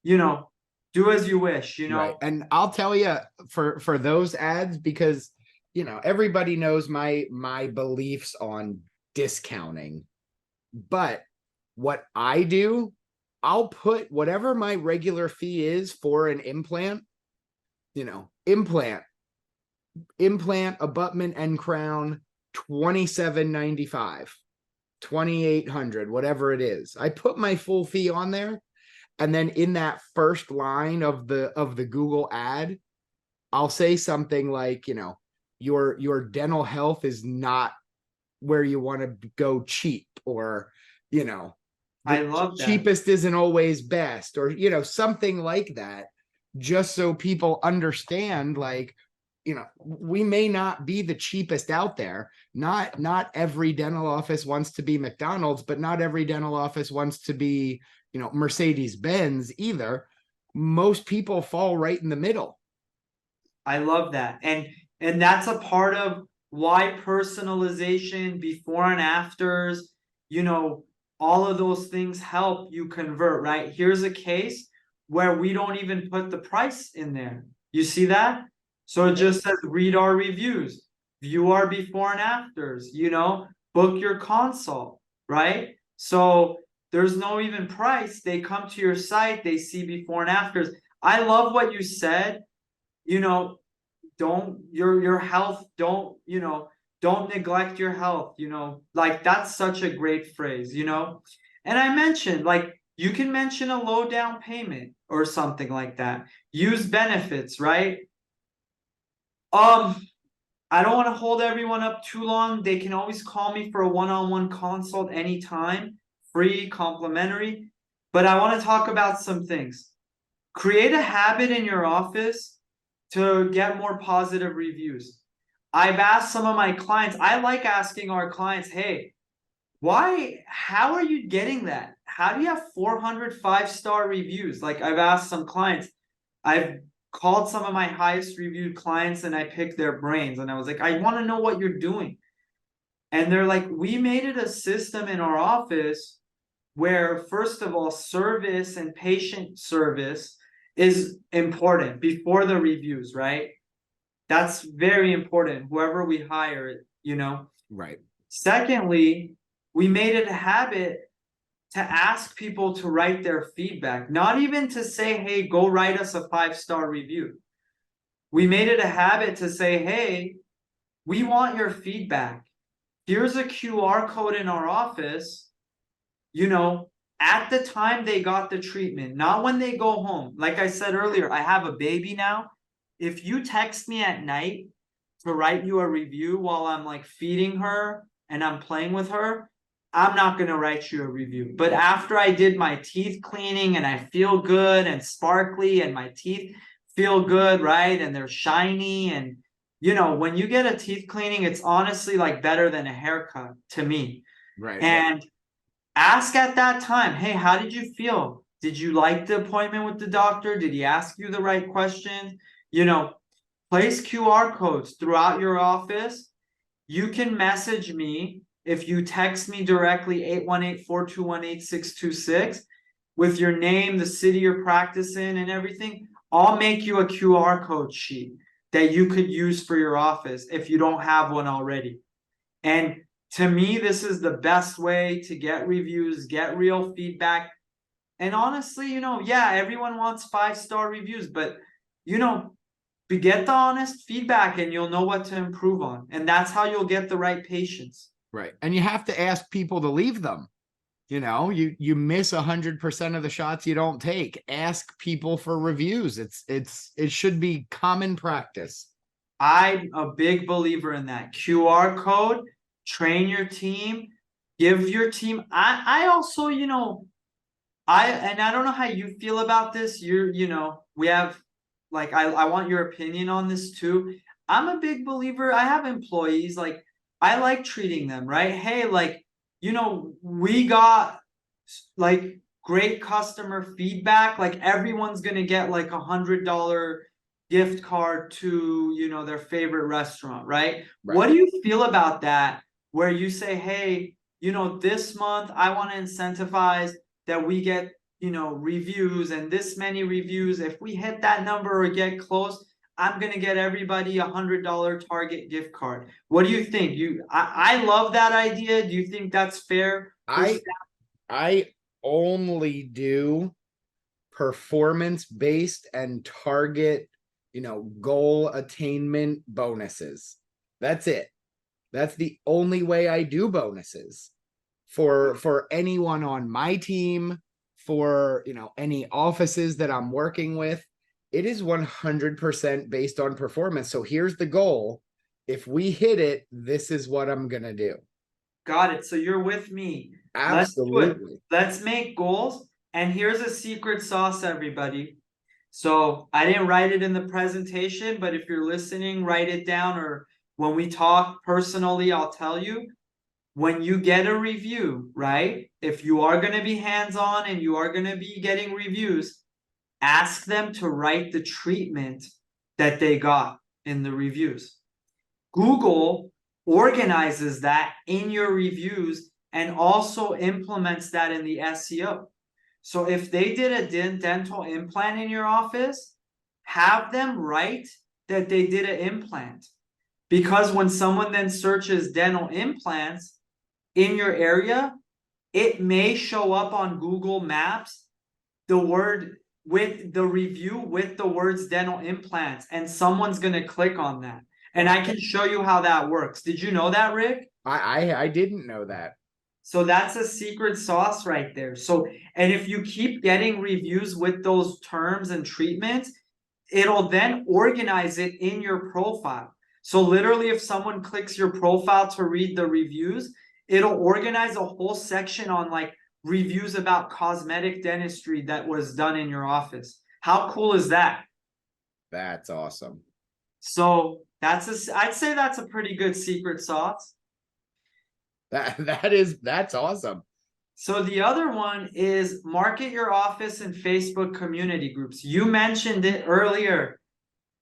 do as you wish, Right. And I'll tell you, for those ads, because, everybody knows my beliefs on discounting. But what I do, I'll put whatever my regular fee is for an implant, implant, abutment and crown, $27.95, $2,800, whatever it is. I put my full fee on there. And then in that first line of the Google ad, I'll say something like, your dental health is not where you want to go cheap, or, I the love that. cheapest isn't always best, or, something like that, just so people understand, like, we may not be the cheapest out there. Not every dental office wants to be McDonald's, but not every dental office wants to be, Mercedes-Benz either. Most people fall right in the middle. I love that. And that's a part of why personalization, before and afters, all of those things help you convert, right? Here's a case where we don't even put the price in there. You see that? So it just says read our reviews, view our before and afters, book your consult, right? So there's no even price. They come to your site, they see before and afters. I love what you said. Don't your health, don't neglect your health, like that's such a great phrase. And I mentioned, like, you can mention a low down payment or something like that. Use benefits, right? I don't want to hold everyone up too long. They can always call me for a one-on-one consult anytime, free, complimentary. But I want to talk about some things. Create a habit in your office to get more positive reviews. I've asked some of my clients, I like asking our clients, hey, how are you getting that? How do you have 400 5-star reviews? Like, I've asked some clients, I've called some of my highest reviewed clients and I picked their brains and I was like, I want to know what you're doing. And they're like, we made it a system in our office where, first of all, service and patient service is important before the reviews, right? That's very important, whoever we hire, Right. Secondly, we made it a habit to ask people to write their feedback, not even to say, hey, go write us a 5-star review. We made it a habit to say, hey, we want your feedback. Here's a QR code in our office, at the time they got the treatment, not when they go home. Like I said earlier, I have a baby now. If you text me at night to write you a review while I'm like feeding her and I'm playing with her, I'm not going to write you a review. But after I did my teeth cleaning and I feel good and sparkly and my teeth feel good, right? And they're shiny. And, when you get a teeth cleaning, it's honestly like better than a haircut to me. Right. And ask at that time, hey, how did you feel? Did you like the appointment with the doctor? Did he ask you the right questions? Place QR codes throughout your office. You can message me. If you text me directly, 818-421-8626, with your name, the city you're practicing and everything, I'll make you a QR code sheet that you could use for your office if you don't have one already. And to me, this is the best way to get reviews, get real feedback. And honestly, everyone wants 5-star reviews, but, get the honest feedback and you'll know what to improve on. And that's how you'll get the right patients. Right. And you have to ask people to leave them. You miss 100% of the shots you don't take. Ask people for reviews. It should be common practice. I'm a big believer in that. QR code, train your team, give your team. I also, I don't know how you feel about this. We have, like, I want your opinion on this too. I'm a big believer. I have employees, like, I like treating them, right? Hey, like, we got like great customer feedback. Like, everyone's going to get like $100 gift card to, their favorite restaurant, right? What do you feel about that? Where you say, hey, this month I want to incentivize that we get, reviews, and this many reviews. If we hit that number or get close, I'm going to get everybody $100 Target gift card. What do you think? I love that idea. Do you think that's fair? I I only do performance based and target, goal attainment bonuses. That's it. That's the only way I do bonuses for anyone on my team, for, any offices that I'm working with. It is 100% based on performance. So here's the goal. If we hit it, this is what I'm going to do. Got it. So you're with me. Let's do it. Absolutely. Let's make goals. And here's a secret sauce, everybody. So I didn't write it in the presentation, but if you're listening, write it down, or when we talk personally, I'll tell you. When you get a review, right? If you are going to be hands-on and you are going to be getting reviews, ask them to write the treatment that they got in the reviews. Google organizes that in your reviews and also implements that in the SEO. So if they did a dental implant in your office, have them write that they did an implant. Because when someone then searches dental implants in your area, it may show up on Google Maps, the word with the review with the words dental implants, and someone's going to click on that. And I can show you how that works. Did you know that, Rick? I didn't know that. So that's a secret sauce right there. So, and if you keep getting reviews with those terms and treatments, it'll then organize it in your profile. So literally, if someone clicks your profile to read the reviews, it'll organize a whole section on like reviews about cosmetic dentistry that was done in your office. How cool is that? That's awesome. So I'd say that's a pretty good secret sauce. That's awesome. So the other one is market your office in Facebook community groups. You mentioned it earlier.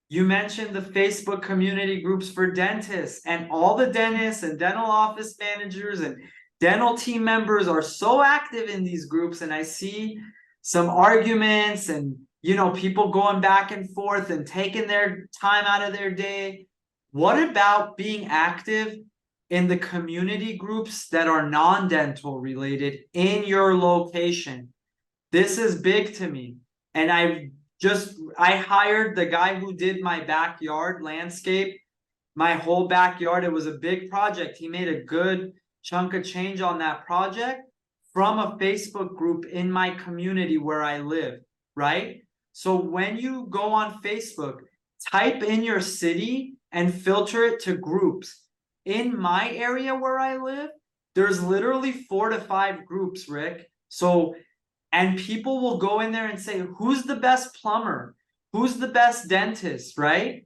You mentioned the Facebook community groups for dentists, and all the dentists and dental office managers and dental team members are so active in these groups. And I see some arguments and, people going back and forth and taking their time out of their day. What about being active in the community groups that are non-dental related in your location? This is big to me. And I hired the guy who did my backyard landscape, my whole backyard. It was a big project. He made a good chunk of change on that project from a Facebook group in my community where I live, right? So when you go on Facebook, type in your city and filter it to groups. In my area where I live, there's literally 4 to 5 groups, Rick. So, and people will go in there and say, who's the best plumber? Who's the best dentist, right?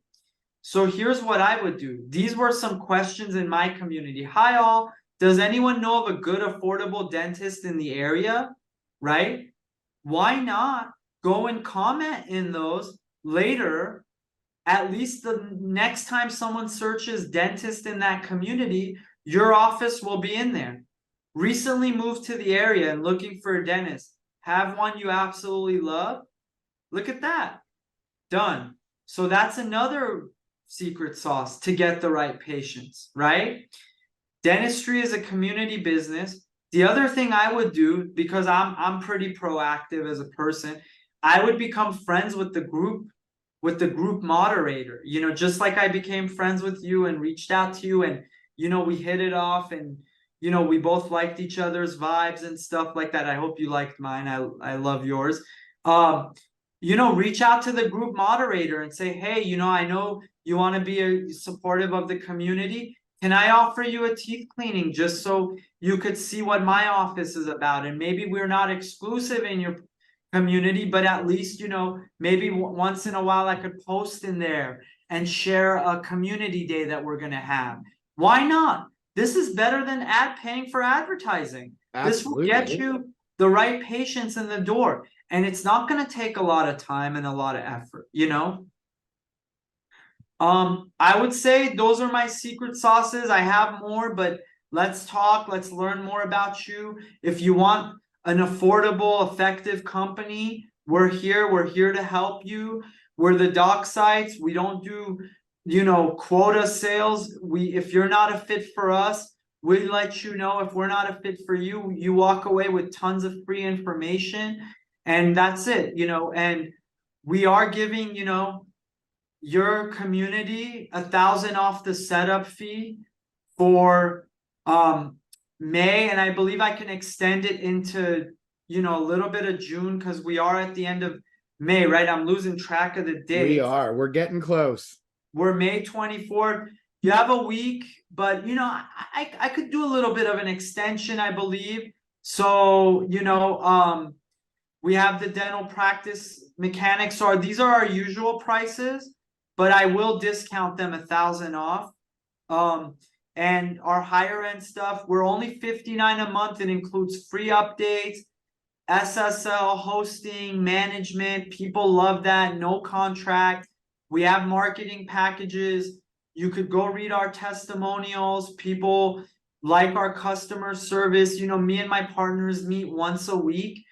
So here's what I would do. These were some questions in my community. Hi all, does anyone know of a good affordable dentist in the area, right? Why not go and comment in those later? At least the next time someone searches dentist in that community, your office will be in there. Recently moved to the area and looking for a dentist. Have one you absolutely love? Look at that. Done. So that's another secret sauce to get the right patients, right? Dentistry is a community business. The other thing I would do, because I'm pretty proactive as a person, I would become friends with the group moderator, just like I became friends with you and reached out to you, and we hit it off, and we both liked each other's vibes and stuff like that. I hope you liked mine. I love yours. Reach out to the group moderator and say, hey, I know you want to be supportive of the community. Can I offer you a teeth cleaning just so you could see what my office is about? And maybe we're not exclusive in your community, but at least, maybe once in a while I could post in there and share a community day that we're going to have. Why not? This is better than paying for advertising. Absolutely. This will get you the right patients in the door, and it's not going to take a lot of time and a lot of effort, I would say those are my secret sauces. I have more, but let's learn more about you. If you want an affordable, effective company, we're here to help you. We're the doc sites. We don't do, quota sales. If you're not a fit for us, We let you know if we're not a fit for you. You walk away with tons of free information, and that's it, and we are giving, your community 1,000 off the setup fee for May, and I believe I can extend it into, a little bit of June, because we are at the end of May, right? I'm losing track of the We dates. are. We're getting close. We're May 24th. You have a week, but I could do a little bit of an extension, I believe. So, we have the dental practice mechanics. These are our usual prices, but I will discount them 1,000 off. And our higher end stuff, we're only $59 a month. It includes free updates, SSL, hosting, management. People love that. No contract. We have marketing packages. You could go read our testimonials. People like our customer service. Me and my partners meet once a week.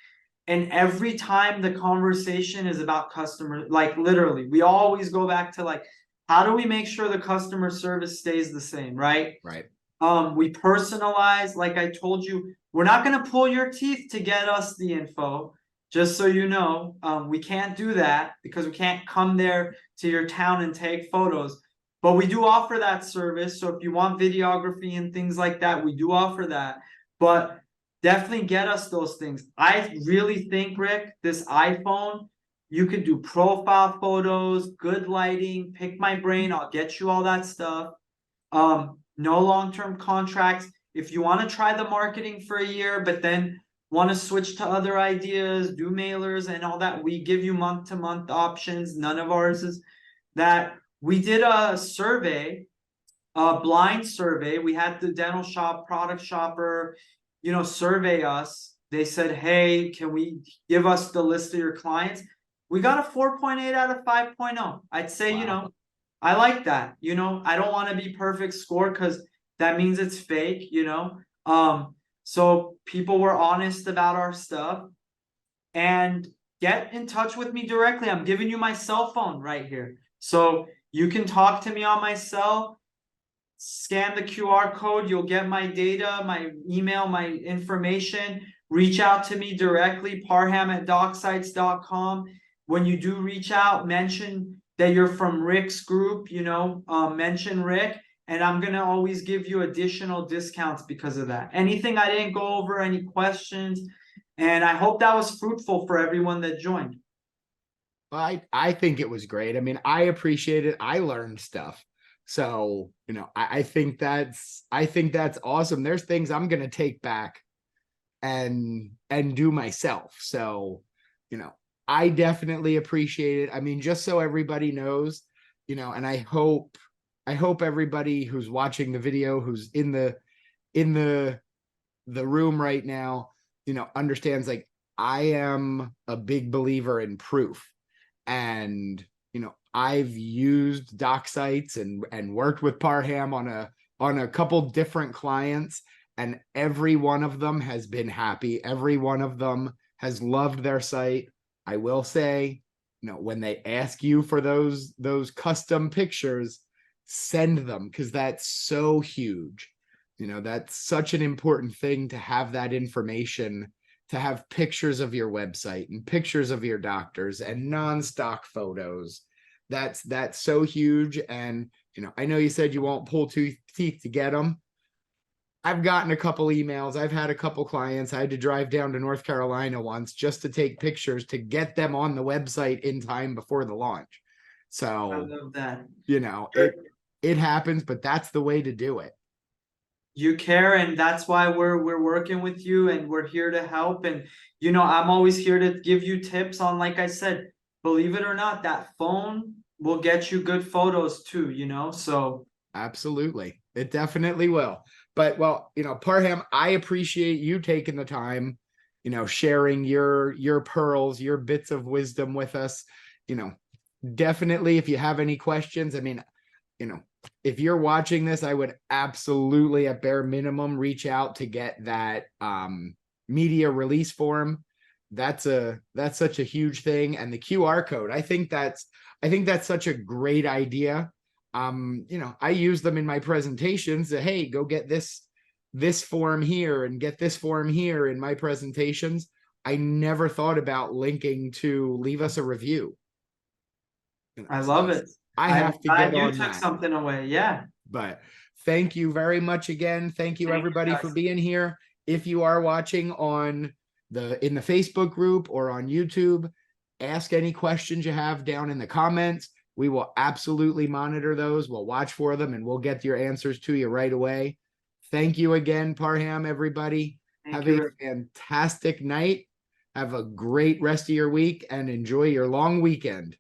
And every time the conversation is about customer, like literally, we always go back to like, how do we make sure the customer service stays the same, right? Right. We personalize, like I told you, we're not going to pull your teeth to get us the info, just so you know. We can't do that because we can't come there to your town and take photos. But we do offer that service. So if you want videography and things like that, we do offer that. But definitely get us those things. I really think, Rick, this iPhone, you could do profile photos, good lighting, pick my brain. I'll get you all that stuff. No long-term contracts. If you want to try the marketing for a year, but then want to switch to other ideas, do mailers and all that, we give you month-to-month options. None of ours is that. We did a survey, a blind survey. We had the dental shop product shopper, survey us. They said, hey, can we give us the list of your clients? We got a 4.8 out of 5.0. I'd say, Wow. I like that. I don't want to be perfect score because that means it's fake, so people were honest about our stuff. And get in touch with me directly. I'm giving you my cell phone right here. So you can talk to me on my cell, scan the QR code, you'll get my data, my email, my information. Reach out to me directly, parham@docsites.com. When you do reach out, mention that you're from Rick's group, mention Rick, and I'm going to always give you additional discounts because of that. Anything I didn't go over, any questions? And I hope that was fruitful for everyone that joined. I think it was great. I mean, I appreciate it. I learned stuff. So, I think that's awesome. There's things I'm going to take back and do myself. So, I definitely appreciate it. I mean, just so everybody knows, and I hope everybody who's watching the video, who's in the room right now, understands, like, I am a big believer in proof. And, I've used doc sites and worked with Parham on a couple different clients, and every one of them has been happy. Every one of them has loved their site. I will say, when they ask you for those custom pictures, send them, because that's so huge. That's such an important thing, to have that information, to have pictures of your website and pictures of your doctors and non-stock photos. That's so huge. And, I know you said you won't pull teeth to get them. I've gotten a couple emails. I've had a couple clients. I had to drive down to North Carolina once just to take pictures to get them on the website in time before the launch. So, I love that. It happens, but that's the way to do it. You care, and that's why we're working with you, and we're here to help. And I'm always here to give you tips on, like I said, believe it or not, that phone will get you good photos too, so Absolutely. It definitely will. But, well, Parham, I appreciate you taking the time, sharing your pearls, your bits of wisdom with us. Definitely, if you have any questions, I mean, if you're watching this, I would absolutely, at bare minimum, reach out to get that media release form. That's such a huge thing. And the QR code, I think that's such a great idea. I use them in my presentations. Hey, go get this this form here and get this form here in my presentations, I never thought about linking to leave us a review. I love it. I I'm have to glad get you on took that. something away. Yeah. But thank you very much again. Thank you Thank you, everybody for guys. being here. If you are watching on in the Facebook group or on YouTube, ask any questions you have down in the comments. We will absolutely monitor those. We'll watch for them and we'll get your answers to you right away. Thank you again, Parham, everybody. Thank Have you, a Rick. fantastic night. Have a great rest of your week and enjoy your long weekend.